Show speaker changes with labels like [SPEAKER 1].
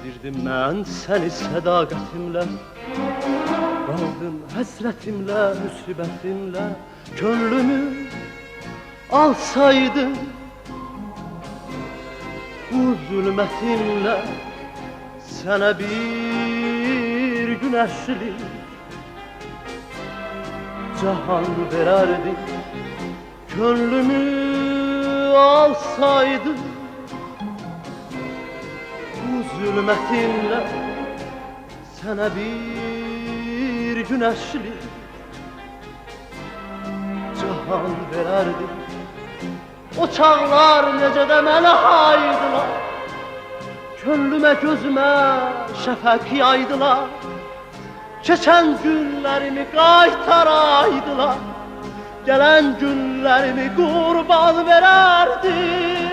[SPEAKER 1] Sevdirdim mən səni sədaqətimlə, qaldım həsrətimlə, müsibətimlə. Könlümü alsaydın bu zülmətimlə, sənə bir günəşlik cahan verərdim. Könlümü alsaydın bu zülmətimlə, sənə bir günəşlik cahan verərdim. O çağlar necə də mənə haydılar, könlümə gözümə şəfəq yaydılar. Keçən günlərimi qaytaraydılar, gələn günlərimi qurban verərdim.